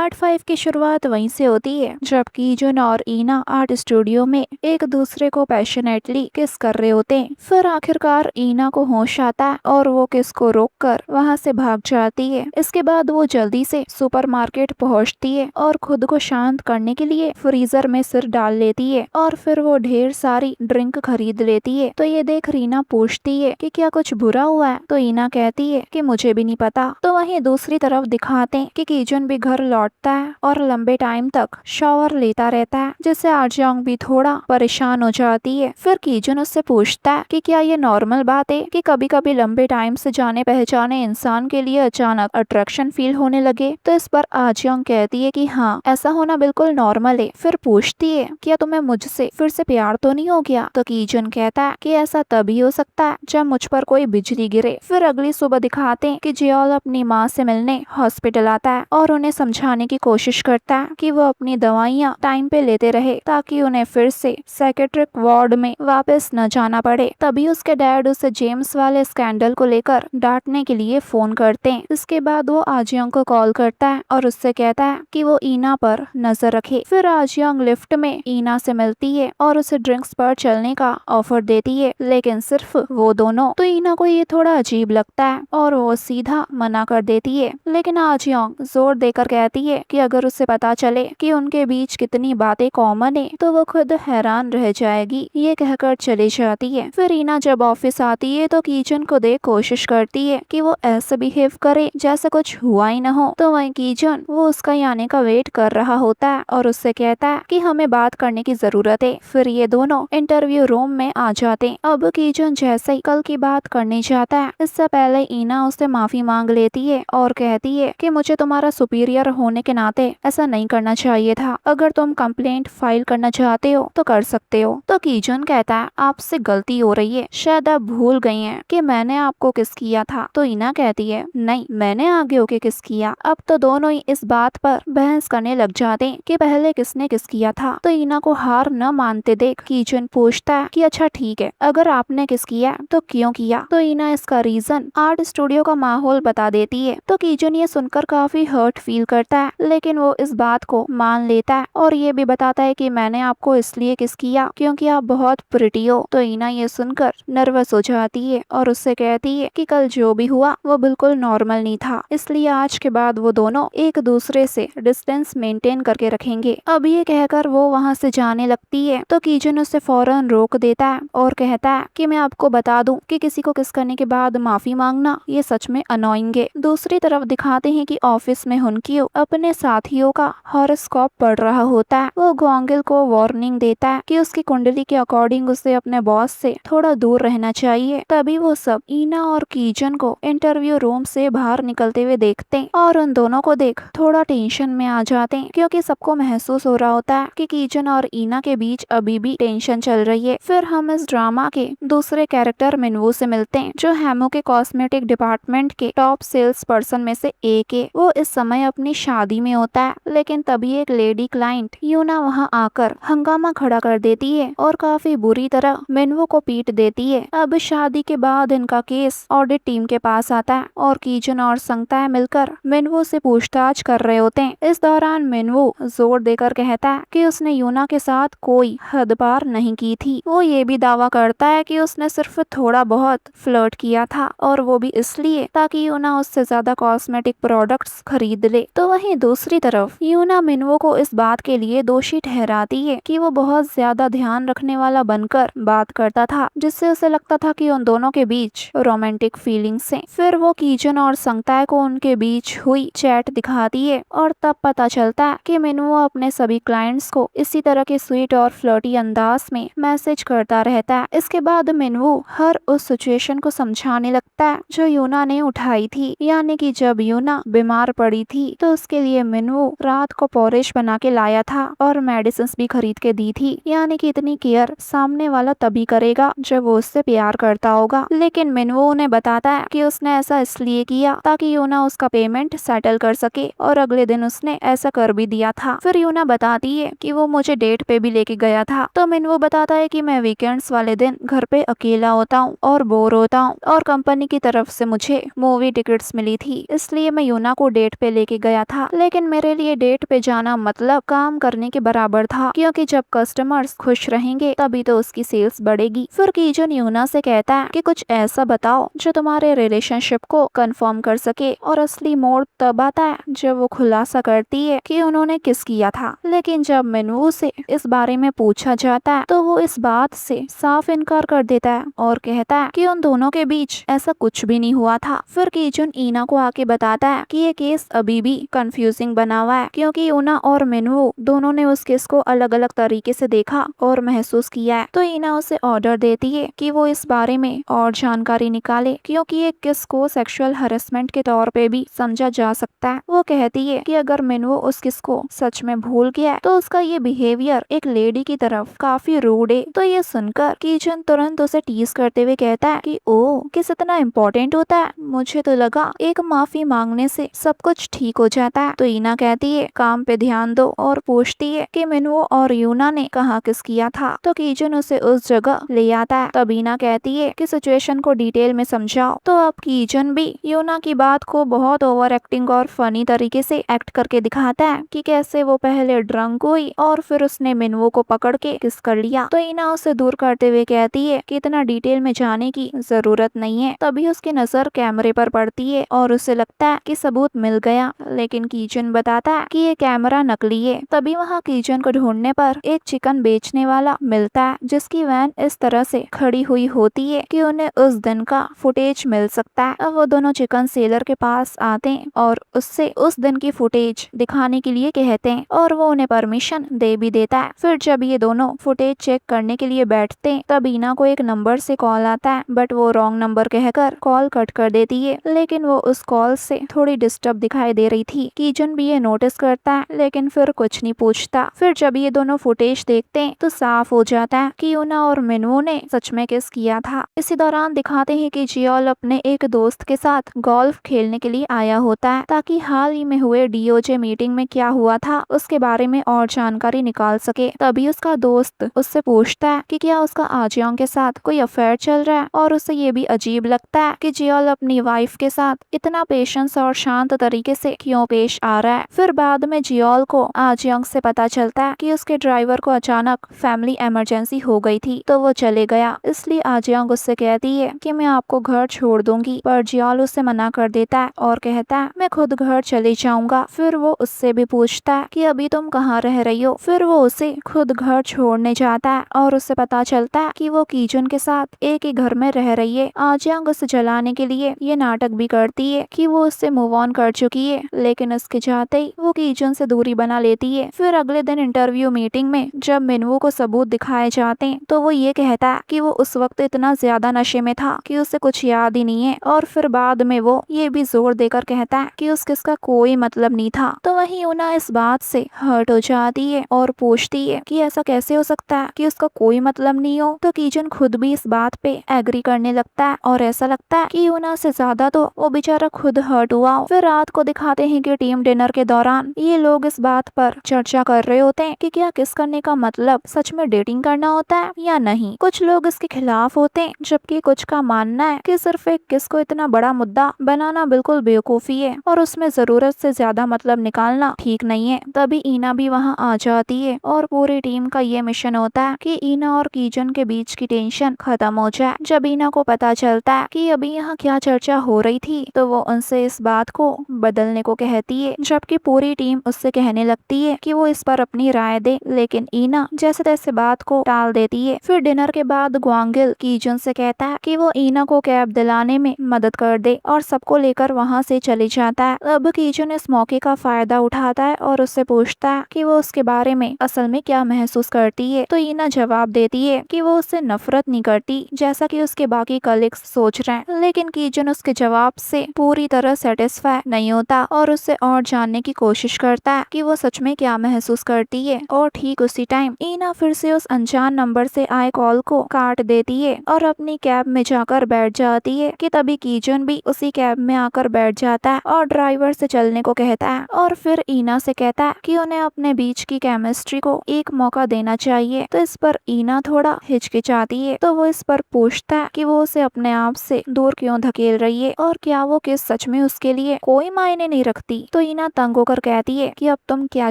Part 5 की शुरुआत वहीं से होती है जब कीजुन और ईना आर्ट स्टूडियो में एक दूसरे को पैशनेटली किस कर रहे होते हैं। फिर आखिरकार ईना को होश आता है और वो किस को रोककर वहां से भाग जाती है। इसके बाद वो जल्दी से सुपरमार्केट पहुंचती है और खुद को शांत करने के लिए फ्रीजर में सिर डाल लेती है और फिर वो ढेर सारी ड्रिंक खरीद लेती है। तो ये देख रीना पूछती है कि क्या कुछ बुरा हुआ है, तो ईना कहती है कि मुझे भी नहीं पता। तो वहीं दूसरी तरफ दिखाते हैं कि कीजुन भी घर लौटता है और लंबे टाइम तक शावर लेता रहता है, जिससे आर्जियोंग भी थोड़ा परेशान हो जाती है। फिर कीजुन उससे पूछता है कि क्या ये नॉर्मल बात है कि कभी कभी लंबे टाइम से जाने पहचाने इंसान के लिए अचानक अट्रैक्शन फील होने लगे। तो इस पर आर्जियोंग कहती है कि हाँ, ऐसा होना बिल्कुल नॉर्मल है। फिर पूछती है क्या तुम्हें मुझसे फिर से प्यार तो नहीं हो गया। तो कीजुन कहता है कि ऐसा तभी हो सकता है जब मुझ पर कोई बिजली गिरे। फिर अगली सुबह दिखाते हैं कि जियोल अपनी माँ से मिलने हॉस्पिटल आता है और उन्हें समझाने की कोशिश करता है कि वो अपनी दवाइयाँ टाइम पे लेते रहे ताकि उन्हें फिर से साइकेट्रिक वार्ड में वापस न जाना पड़े। तभी उसके डैड उसे जेम्स वाले स्कैंडल को लेकर डांटने के लिए फोन करते हैं। इसके बाद वो आजियोंग को कॉल करता है और उससे कहता है कि वो ईना पर नजर रखे। फिर आजियोंग लिफ्ट में ईना से मिलती है और उसे ड्रिंक्स पर चलने का ऑफर देती है, लेकिन सिर्फ वो दोनों। तो ईना को ये थोड़ा अजीब लगता है और वो सीधा मना कर देती है, लेकिन आजियोंग जोर देकर कहती है कि अगर उसे पता चले कि उनके बीच कितनी बातें कॉमन है तो वो खुद हैरान रह जाएगी। ये कहकर चली जाती है। फिर ईना जब ऑफिस आती है तो कीजुन को देख कोशिश करती है कि वो ऐसे बिहेव करे जैसे कुछ हुआ ही न हो। तो वहीं कीजुन वो उसका आने का वेट कर रहा होता है और उससे कहता है कि हमें बात करने की जरूरत है। फिर ये दोनों इंटरव्यू रूम में आ जाते हैं। अब कीजुन जैसे ही कल की बात करने जाता है, इससे पहले ईना उससे माफी मांग लेती है और कहती है कि मुझे तुम्हारा सुपीरियर होने के नाते ऐसा नहीं करना चाहिए था। अगर तुम कंप्लेंट फाइल करना चाहते हो तो कर सकते हो। तो कीजुन कहता है आपसे गलती हो रही है, शायद आप भूल गई हैं कि मैंने आपको किस किया था। तो ईना कहती है नहीं, मैंने आगे होके किस किया। अब तो दोनों ही इस बात पर बहस करने लग जाते हैं कि पहले किसने किस किया था। तो ईना को हार न मानते देख कीजुन पूछता है कि अच्छा ठीक है, अगर आपने किस किया तो क्यों किया। तो ईना इसका रीजन आर्ट स्टूडियो का माहौल बता देती है। तो कीजुन ये सुनकर काफी हर्ट फील करता है, लेकिन वो इस बात को मान लेता है और ये भी बताता है कि मैंने आपको इसलिए किस किया क्योंकि आप बहुत प्रिटी हो। तो ईना ये सुनकर नर्वस हो जाती है और उससे कहती है कि कल जो भी हुआ वो बिल्कुल नॉर्मल नहीं था, इसलिए आज के बाद वो दोनों एक दूसरे से डिस्टेंस मेंटेन करके रखेंगे। अब ये कहकर वो वहाँ से जाने लगती है। तो कीजुन उसे फौरन रोक देता है और कहता है कि मैं आपको बता दूं कि किसी को किस करने के बाद माफी मांगना ये सच में अनोइंग है। दूसरी तरफ दिखाते हैं कि ऑफिस में हुनक्यो अपने साथियों का हॉरोस्कोप पढ़ रहा होता है। वो गोंगिल को वार्निंग देता है कि उसकी कुंडली के अकॉर्डिंग उसे अपने बॉस से थोड़ा दूर रहना चाहिए। तभी वो सब ईना और कीजुन को इंटरव्यू रूम से बाहर निकलते हुए देखते हैं और उन दोनों को देख थोड़ा टेंशन में आ जाते हैं, क्योंकि सबको महसूस हो रहा होता है कि कीजुन और ईना के बीच अभी भी टेंशन चल रही है। फिर हम इस ड्रामा के दूसरे कैरेक्टर मिनवू से मिलते हैं, जो हैमो के कॉस्मेटिक डिपार्टमेंट के टॉप सेल्स पर्सन में से एक है। वो इस समय अपनी शादी में होता है, लेकिन तभी एक लेडी क्लाइंट यूना वहां आकर हंगामा खड़ा कर देती है और काफी बुरी तरह मिनवू को पीट देती है। अब शादी के बाद इनका केस ऑडिट टीम के पास आता है और कीजुन और संगताय मिलकर मिनवू से पूछताछ कर रहे होते हैं। इस दौरान मिनवू जोर देकर कहता है कि उसने यूना के साथ कोई हद पार नहीं की थी। वो ये भी दावा करता है कि उसने सिर्फ थोड़ा बहुत फ्लर्ट किया था और वो भी इसलिए ताकि यूना उससे ज्यादा कॉस्मेटिक प्रोडक्ट्स खरीद ले। तो वहीं दूसरी तरफ यूना मिनवू को इस बात के लिए दोषी ठहराती है कि वो बहुत ज्यादा ध्यान रखने वाला बनकर बात करता था, जिससे उसे लगता था कि उन दोनों के बीच रोमांटिक फीलिंग्स हैं। फिर वो कीजुन और संगताय को उनके बीच हुई चैट दिखाती है और तब पता चलता है कि मिनवू अपने सभी क्लाइंट्स को इसी तरह के स्वीट और फ्लर्टी अंदाज में मैसेज करता रहता है। इसके बाद मिनवू हर उस सिचुएशन को समझाने लगता है जो यूना ने उठाई थी, यानी कि जब यूना बीमार पड़ी थी तो उसके लिए मिनवू रात को पोरिश बना के लाया था और मेडिसिन भी खरीद के दी थी। यानी कि इतनी केयर सामने वाला तभी करेगा जब वो उससे प्यार करता होगा। लेकिन मिनवू उन्हें बताता है कि उसने ऐसा इसलिए किया ताकि यूना उसका पेमेंट सेटल कर सके, और अगले दिन उसने ऐसा कर भी दिया था। फिर यूना बताती है कि वो मुझे डेट पे भी लेके गया था। तो मिनवू बताता है कि मैं वीकेंड्स वाले दिन घर पे अकेला होता हूँ और बोर होता हूँ, और कंपनी की तरफ से मुझे मूवी टिकट्स मिली थी, इसलिए मैं यूना को डेट पे लेके गया था। लेकिन मेरे लिए डेट पे जाना मतलब काम करने के बराबर था, क्योंकि जब कस्टमर्स खुश रहेंगे तभी तो उसकी सेल्स बढ़ेगी। फिर कीजन यूना से कहता है कि कुछ ऐसा बताओ जो तुम्हारे रिलेशनशिप को कंफर्म कर सके, और असली मोड़ तब आता है जब वो खुलासा करती है कि उन्होंने किस किया था। लेकिन जब मिनवू से इस बारे में पूछा जाता है तो वो इस बात से साफ इनकार कर देता है और कहता है कि उन दोनों के बीच ऐसा कुछ भी नहीं हुआ था। फिर कीजुन ईना को आके बताता है कि ये केस अभी भी कंफ्यूजिंग बना हुआ है, क्योंकि यूना और मिनवू दोनों ने उस केस को अलग अलग तरीके से देखा और महसूस किया है। तो ईना उसे ऑर्डर देती है कि वो इस बारे में और जानकारी निकाले, क्योंकि एक केस को सेक्सुअल हरेसमेंट के तौर पे भी समझा जा सकता है। वो कहती है कि अगर मिनवू उस केस को सच में भूल गया है तो उसका ये बिहेवियर एक लेडी की तरफ काफी रूड है। तो ये सुनकर कीजन तुरंत उसे टीज करते हुए कहता है कि ओ किस इतना इम्पोर्टेंट होता है, मुझे तो लगा एक माफी मांगने से सब कुछ ठीक हो जाता है। तो ईना कहती है काम पे ध्यान दो और पूछती है कि मिनवू और यूना ने कहाँ किस किया था। तो कीजन उसे उस जगह ले आता है। तब ईना कहती है कि सिचुएशन को डिटेल में समझाओ। तो अब कीजन भी यूना की बात को बहुत ओवर एक्टिंग और फनी तरीके से एक्ट करके दिखाता है कि कैसे वो पहले ड्रंक हुई और फिर उसने मिनवू को पकड़ के किस कर लिया। तो ईना उसे दूर करते हुए कहती है कि इतना डिटेल में जाने की जरूरत नहीं है। तभी उसकी नजर कैमरे पर पड़ती है और उसे लगता है कि सबूत मिल गया, लेकिन कीजन बताता है कि ये कैमरा नकली है। तभी वहाँ कीजन को ढूंढने पर एक चिकन बेचने वाला मिलता है, जिसकी वैन इस तरह से खड़ी हुई होती है कि उन्हें उस दिन का फुटेज मिल सकता है। अब वो दोनों चिकन सेलर के पास आते हैं और उससे उस दिन की फुटेज दिखाने के लिए कहते हैं और वो उन्हें परमिशन दे भी देता है। फिर जब ये दोनों फुटेज चेक करने के लिए बैठते हैं तब ईना को एक नंबर से कॉल आता है, बट वो रॉन्ग नंबर कहकर कॉल कट कर देती है। लेकिन वो उस कॉल से थोड़ी डिस्टर्ब दिखाई दे रही थी। कीजन भी ये नोटिस करता है लेकिन फिर कुछ नहीं पूछता। फिर जब ये दोनों फुटेज देखते हैं तो साफ हो जाता है कि यूना और मिनवू ने सच में किस किया था। इसी दौरान दिखाते हैं कि जियोल अपने एक दोस्त के साथ गोल्फ खेलने के लिए आया होता है, ताकि हाल ही में हुए डीओजे मीटिंग में क्या हुआ था उसके बारे में और जानकारी निकाल सके। तभी उसका दोस्त उससे पूछता है कि क्या उसका आजियोंग के साथ कोई अफेयर चल रहा है, और उसे ये भी अजीब लगता है कि जियोल अपनी वाइफ के साथ इतना पेशेंस और शांत तरीके से क्यों पेश आ रहा है। फिर बाद में जियोल को आजियोंग से पता चलता है कि उसके ड्राइवर को अचानक फैमिली इमरजेंसी हो गई थी तो वो चले गया, इसलिए आजियोंग उससे कहती है कि मैं आपको घर छोड़ दूंगी, पर जियोल उससे मना कर देता है और कहता है मैं खुद घर चले जाऊंगा। फिर वो उससे भी पूछता है कि अभी तुम कहाँ रह रही हो। फिर वो उसे खुद घर छोड़ने जाता है और उससे पता चलता है कि वो कीजन के साथ एक ही घर में रह रही है। आजियोंग उसे जलाने के लिए ये नाटक भी करती है कि वो उससे मूव ऑन कर चुकी है, लेकिन उसके जाते ही वो कीजन से दूरी बना लेती है। फिर अगले दिन इंटरव्यू मीटिंग में जब मिनवू को सबूत दिखाए जाते हैं तो वो ये कहता है कि वो उस वक्त इतना ज्यादा नशे में था कि उसे कुछ याद ही नहीं है, और फिर बाद में वो ये भी जोर देकर कहता है कि उस किसका कोई मतलब नहीं था। तो वहीं यूना इस बात से हर्ट हो जाती है और पूछती है कि ऐसा कैसे हो सकता है कि उसका कोई मतलब नहीं हो। तो कीजन खुद भी इस बात पे एग्री करने लगता है और ऐसा लगता है कि यूना से ज्यादा तो वो बेचारा खुद हर्ट हुआ। फिर रात को दिखाते हैं कि टीम डिनर के दौरान ये लोग इस बात पर चर्चा कर रहे होते हैं कि क्या किस करने का मतलब सच में डेटिंग करना होता है या नहीं। कुछ लोग इसके खिलाफ होते हैं, जबकि कुछ का मानना है कि सिर्फ एक किस को इतना बड़ा मुद्दा बनाना बिल्कुल बेवकूफी है और उसमें जरूरत से ज्यादा मतलब निकालना ठीक नहीं है। तभी ईना भी वहाँ आ जाती है और पूरी टीम का ये मिशन होता है कि ईना और कीजन के बीच की टेंशन खत्म हो जाए। जब ईना को पता चलता है कि अभी यहाँ क्या चर्चा हो रही थी तो वो उनसे इस बात को बदलने को कहती है, जबकि पूरी टीम उससे कहने लगती है कि वो इस पर अपनी राय दे, लेकिन ईना जैसे तैसे बात को टाल देती है। फिर डिनर के बाद ग्वांगिल कीजन से कहता है कि वो ईना को कैब दिलाने में मदद कर दे और सबको लेकर वहाँ से चले जाता है। अब कीजन इस मौके का फायदा उठाता है और उससे पूछता है कि वो उसके बारे में असल में क्या महसूस करती है। तो ईना जवाब देती है कि वो उससे नफरत नहीं करती जैसा कि उसके बाकी कलीग्स सोच रहे हैं, लेकिन कीजन उसके जवाब से पूरी तरह सेटिस्फाई नहीं होता और उससे और जानने की कोशिश करता है कि वो सच में क्या महसूस करती है। और ठीक उसी टाइम ईना फिर से उस अनजान नंबर से आए कॉल को काट देती है और अपनी कैब में जाकर बैठ जाती है कि तभी कीजन भी उसी कैब में आकर बैठ जाता है और ड्राइवर से चलने को कहता है और फिर ईना से कहता है कि उन्हें अपने बीच की केमिस्ट्री को एक मौका देना चाहिए। तो इस पर ईना थोड़ा हिचकिचाती है तो वो इस पर पूछता है कि वो उसे अपने आप से दूर क्यों धकेल रही है और क्या वो किस सच में उसके लिए कोई मायने नहीं रखती। तो तो ईना तंग होकर कहती है कि अब तुम क्या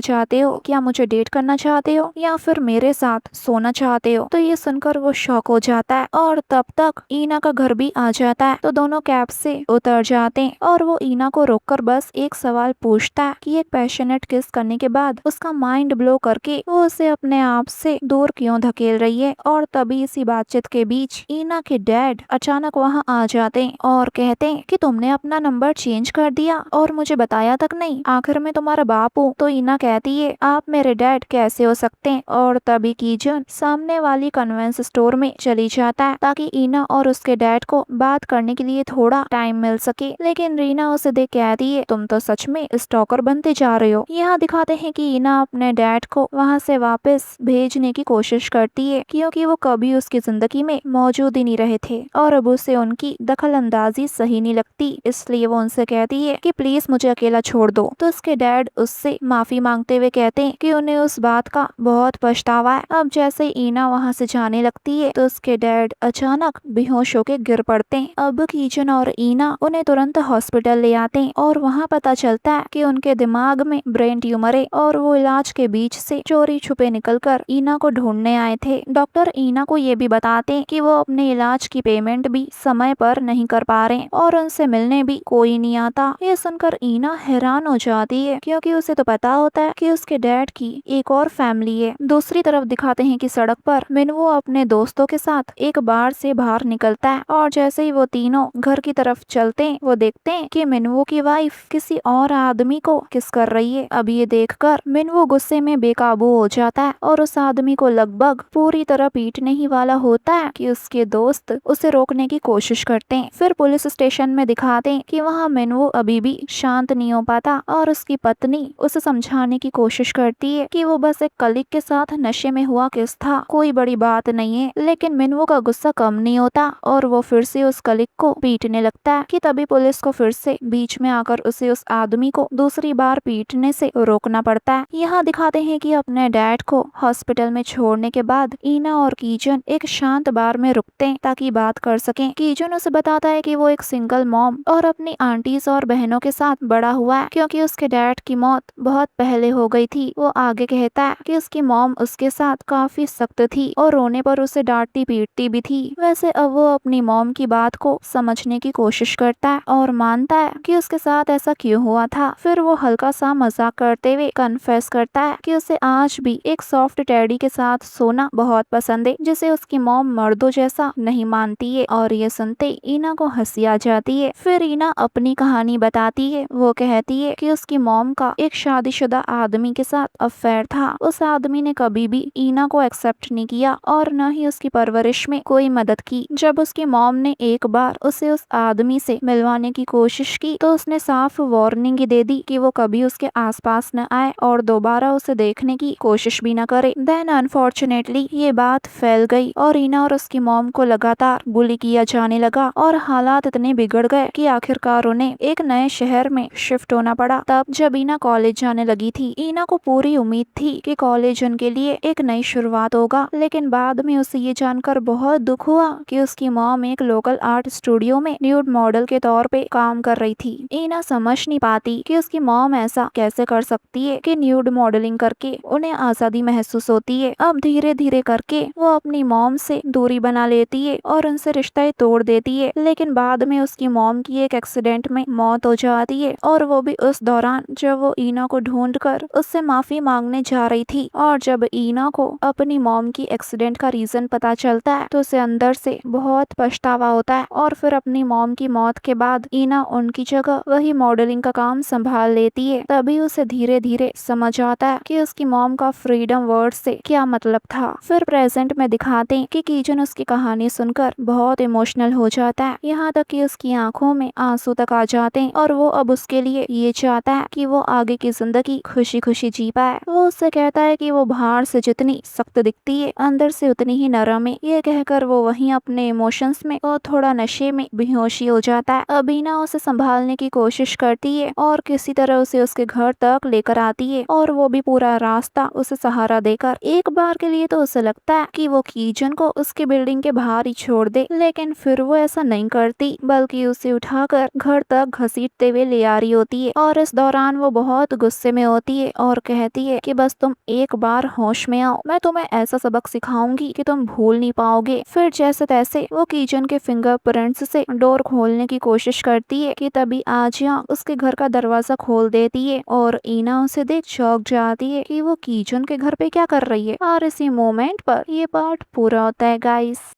चाहते हो, क्या मुझे डेट करना चाहते हो या फिर मेरे साथ सोना चाहते हो। तो ये सुनकर वो शॉक हो जाता है और तब तक ईना का घर भी आ जाता है। तो दोनों कैब से उतर जाते हैं और वो ईना को रोककर बस एक सवाल पूछता है कि एक पैशनेट किस करने के बाद उसका माइंड ब्लो करके वो उसे अपने आप से दूर क्यों धकेल रही है। और तभी इसी बातचीत के बीच ईना के डैड अचानक वहाँ आ जाते हैं और कहते हैं कि तुमने अपना नंबर चेंज कर दिया और मुझे बताया तक नहीं, आखिर में तुम्हारा बाप हूँ। तो ईना कहती है आप मेरे डैड कैसे हो सकते हैं। और तभी कीजन सामने वाली कन्वेंस स्टोर में चली जाता है ताकि ईना और उसके डैड को बात करने के लिए थोड़ा टाइम मिल सके। लेकिन रीना उसे देख कहती है तुम तो सच में स्टॉकर बनते जा रहे हो। यहाँ दिखाते हैं कि ईना अपने डैड को वहाँ से वापस भेजने की कोशिश करती है क्योंकि वो कभी उसकी जिंदगी में मौजूद ही नहीं रहे थे और अब उसे उनकी दखल अंदाजी सही नहीं लगती। इसलिए वो उनसे कहती है कि प्लीज मुझे अकेला छोड़ दो। तो उसके डैड उससे माफी मांगते हुए कहते हैं कि उन्हें उस बात का बहुत पछतावा है। अब जैसे ईना वहाँ से जाने लगती है तो उसके डैड अचानक बेहोश होकर गिर पड़ते हैं। अब कीचन और ईना उन्हें तुरंत हॉस्पिटल ले आते हैं और वहाँ पता चलता है कि उनके दिमाग में ब्रेन ट्यूमर है और वो इलाज के बीच से चोरी छुपे निकलकर ईना को ढूंढने आए थे। डॉक्टर ईना को ये भी बताते हैं कि वो अपने इलाज की पेमेंट भी समय पर नहीं कर पा रहे और उनसे मिलने भी कोई नहीं आता। ये सुनकर ईना हैरान हो जाती है क्योंकि उसे तो पता होता है कि उसके डैड की एक और फैमिली है। दूसरी तरफ दिखाते हैं कि सड़क पर मिनवो अपने दोस्तों के साथ एक बार से बाहर निकलता है और जैसे ही वो तीनों घर की तरफ चलते हैं वो देखते हैं कि मिनवो की वाइफ किसी और आदमी को किस कर रही है। अब ये देखकर मिनवो गुस्से में बेकाबू हो जाता है और उस आदमी को लगभग पूरी तरह पीटने ही वाला होता है कि उसके दोस्त उसे रोकने की कोशिश करते हैं। फिर पुलिस स्टेशन में दिखाते हैं कि वहाँ मिनवो अभी भी शांत नहीं हो पाता और उसकी पत्नी उसे समझाने की कोशिश करती है कि वो बस एक कलीग के साथ नशे में हुआ केस था, कोई बड़ी बात नहीं है। लेकिन मिनवो का गुस्सा कम नहीं होता और वो फिर से उस कलीग को पीटने लगता है कि तभी पुलिस को फिर से बीच में आकर उसे उस आदमी को दूसरी बार पीटने से रोकना पड़ता है। यहाँ दिखाते हैं कि अपने डैड को हॉस्पिटल में छोड़ने के बाद ईना और कीजन एक शांत बार में रुकते हैं ताकि बात कर सकें। कीजन उसे बताता है कि वो एक सिंगल मॉम और अपनी आंटीज और बहनों के साथ बड़ा हुआ है क्योंकि उसके डैड की मौत बहुत पहले हो गई थी। वो आगे कहता है कि उसकी मॉम उसके साथ काफी सख्त थी और रोने पर उसे डांटती पीटती भी थी। वैसे अब वो अपनी मॉम की बात को समझने की कोशिश करता है और मानता है कि उसके साथ ऐसा क्यों हुआ था। फिर वो हल्का सा मजाक करते हुए कन्फेस करता है कि उसे आज भी एक सॉफ्ट टैडी के साथ सोना बहुत पसंद है जिसे उसकी मॉम मर्दों जैसा नहीं मानती है। और ये सुनते ईना को हंसी आ जाती है। फिर ईना अपनी कहानी बताती है। वो कहती है कि उसकी मॉम का एक शादीशुदा आदमी के साथ अफेयर था। उस आदमी ने कभी भी ईना को एक्सेप्ट नहीं किया और न ही उसकी परवरिश में कोई मदद की। जब उसकी मॉम ने एक बार उसे उस आदमी से मिलवाने की कोशिश की तो उसने साफ वार्निंग दे दी कि वो कभी उसके आसपास न आए और दोबारा उसे देखने की कोशिश भी न करे। देन अनफॉर्चुनेटली ये बात फैल गई और ईना और उसकी मॉम को लगातार बुली किया जाने लगा और हालात इतने बिगड़ गए कि आखिरकार उन्हें एक नए शहर में शिफ्ट होना पड़ा। तब जब ईना कॉलेज जाने लगी थी, ईना को पूरी उम्मीद थी कि कॉलेज उनके लिए एक नई शुरुआत होगा। लेकिन बाद में उसे ये जानकर बहुत दुख हुआ कि उसकी मॉम एक लोकल आर्ट स्टूडियो में न्यूड मॉडल के तौर पे काम कर रही थी। ईना समझ नहीं पाती कि उसकी मॉम ऐसा कैसे कर सकती है कि न्यूड मॉडलिंग करके उन्हें आजादी महसूस होती है। अब धीरे धीरे करके वो अपनी मॉम से दूरी बना लेती है और उनसे रिश्ता ही तोड़ देती है। लेकिन बाद में उसकी मॉम की एक एक्सीडेंट में मौत हो जाती है और वो भी उस दौरान जब वो ईना को ढूंढकर उससे माफी मांगने जा रही थी। और जब ईना को अपनी मॉम की एक्सीडेंट का रीजन पता चलता है तो उसे अंदर से बहुत पछतावा होता है और फिर अपनी मॉम की मौत के बाद ईना उनकी जगह वही मॉडलिंग का काम संभाल लेती है। तभी उसे धीरे धीरे समझ आता है कि उसकी मॉम का फ्रीडम वर्ड से क्या मतलब था। फिर प्रेजेंट में दिखाते हैं कि कीजन उसकी कहानी सुनकर बहुत इमोशनल हो जाता है, यहाँ तक कि उसकी आंखों में आंसू तक आ जाते हैं और वो अब उसके लिए ये चाहता है कि वो आगे की जिंदगी खुशी खुशी जी पाए। वो उससे कहता है कि वो बाहर से जितनी सख्त दिखती है अंदर से उतनी ही नरम है। ये कहकर वो वहीं अपने इमोशंस में और थोड़ा नशे में बेहोशी हो जाता है। अबीना उसे संभालने की कोशिश करती है और किसी तरह उसे उसके घर तक लेकर आती है और वो भी पूरा रास्ता उसे सहारा देकर। एक बार के लिए तो उसे लगता है कि वो कीजन को उसके बिल्डिंग के बाहर ही छोड़ दे, लेकिन फिर वो ऐसा नहीं करती बल्कि उसे उठाकर घर तक घसीटते हुए ले आ रही होती है और इस दौरान वो बहुत गुस्से में होती है और कहती है कि बस तुम एक बार होश में आओ, मैं तुम्हें ऐसा सबक सिखाऊंगी कि तुम भूल नहीं पाओगे। फिर जैसे तैसे वो किचन के फिंगरप्रिंट्स से डोर खोलने की कोशिश करती है कि तभी आजिया उसके घर का दरवाजा खोल देती है और ईना उसे देख चौंक जाती है कि वो किचन के घर पे क्या कर रही है। और इसी मोमेंट पर ये पार्ट पूरा होता है गाइस।